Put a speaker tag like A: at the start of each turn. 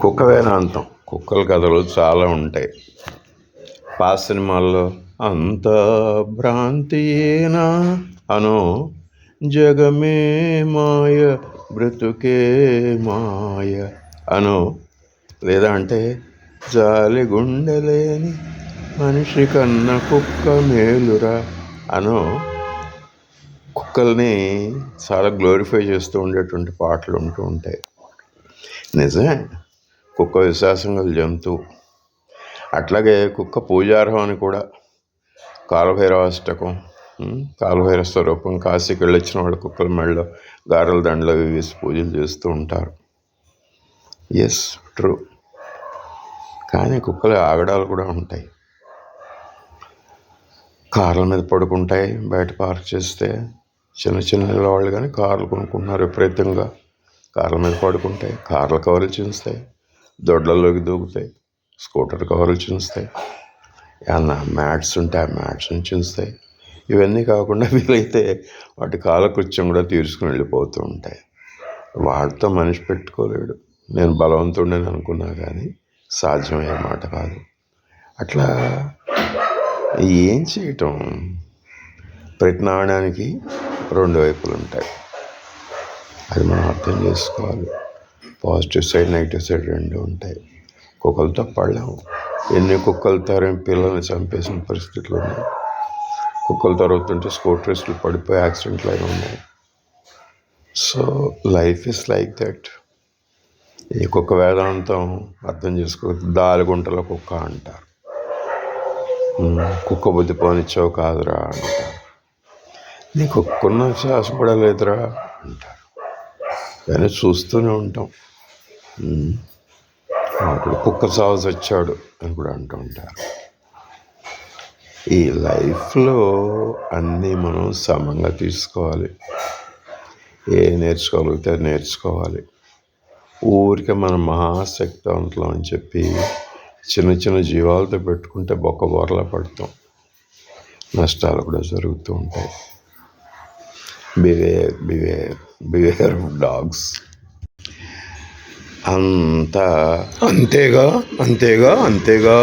A: కుక్క వేదాంతం. కుక్కల కథలు చాలా ఉంటాయి. పాత సినిమాల్లో అంత భ్రాంతియేనా అనో, జగమే మాయ బ్రతుకే మాయ అనో, లేదా అంటే జాలి గుండెలేని మనిషి కన్న కుక్క మేలురా అనో, కుక్కల్ని చాలా గ్లోరిఫై చేస్తూ ఉండేటువంటి పాటలు ఉంటూ ఉంటాయి. నిజమే, కుక్క విశ్వాసం గల జంతువు. అట్లాగే కుక్క పూజార్హం అని కూడా కాలభైరవాష్టకం, కాలభైరవ స్వరూపం, కాశీకి వెళ్ళొచ్చిన వాళ్ళు కుక్కల మెడలో గారెల దండలు అవి వేసి పూజలు చేస్తూ ఉంటారు. Yes, true. కానీ కుక్కలు ఆగడాలు కూడా ఉంటాయి. కార్ల మీద పడుకుంటాయి బయట పార్క్ చేస్తే. చిన్న చిన్న వాళ్ళు కానీ కార్లు కొనుక్కుంటున్నారు విపరీతంగా. కార్ల మీద పడుకుంటాయి, కార్ల కవర్లు చించుతాయి, దొడ్లలోకి దూకుతాయి, స్కూటర్ కవర్లు చించుతాయి, ఏమన్నా మ్యాట్స్ ఉంటే ఆ మ్యాట్స్ని చించుతాయి. ఇవన్నీ కాకుండా వీలైతే వాటి కాలకృత్యం కూడా తీర్చుకుని వెళ్ళిపోతూ ఉంటాయి. వాటితో మనిషి పెట్టుకోలేడు. నేను బలవంతుడని అనుకున్నా కానీ సాధ్యమయ్యే మాట కాదు. అట్లా ఏం చేయటం? ప్రతి నాణ్యానికి రెండు వైపులు ఉంటాయి. అది మనం అర్థం చేసుకోవాలి. పాజిటివ్ సైడ్, నెగిటివ్ సైడ్ రెండు ఉంటాయి. కుక్కలతో పడలేము. ఎన్ని కుక్కలు తరం పిల్లల్ని చంపేసిన పరిస్థితులు ఉన్నాయి. కుక్కలు తరుగుతుంటే స్కూటర్స్లు పడిపోయి యాక్సిడెంట్లు అయినా ఉన్నాయి. So life is like that. ఈ కుక్క వేదాంతం అర్థం చేసుకోవచ్చు. దాలిగుంటలో కుక్క అంటారు. కుక్క బుద్ధి పోనిచ్చావు కాదురా అంటారు. నీ కుక్కున్న శ్వాస కూడా లేదురా అంటారు. కానీ చూస్తూనే ఉంటాం. అప్పుడు కుక్క సాగు వచ్చాడు అని కూడా అంటూ ఉంటారు. ఈ లైఫ్లో అన్నీ మనం సమంగా తీసుకోవాలి. నేర్చుకోగలిగితే నేర్చుకోవాలి. ఊరికే మనం మహాశక్తివంతులం అని చెప్పి చిన్న చిన్న జీవాలతో పెట్టుకుంటే బొక్క బోర్లా పడతాం. నష్టాలు కూడా జరుగుతూ ఉంటాయి. Beware beware beware of dogs. అంతేగా అంతేగా అంతేగా.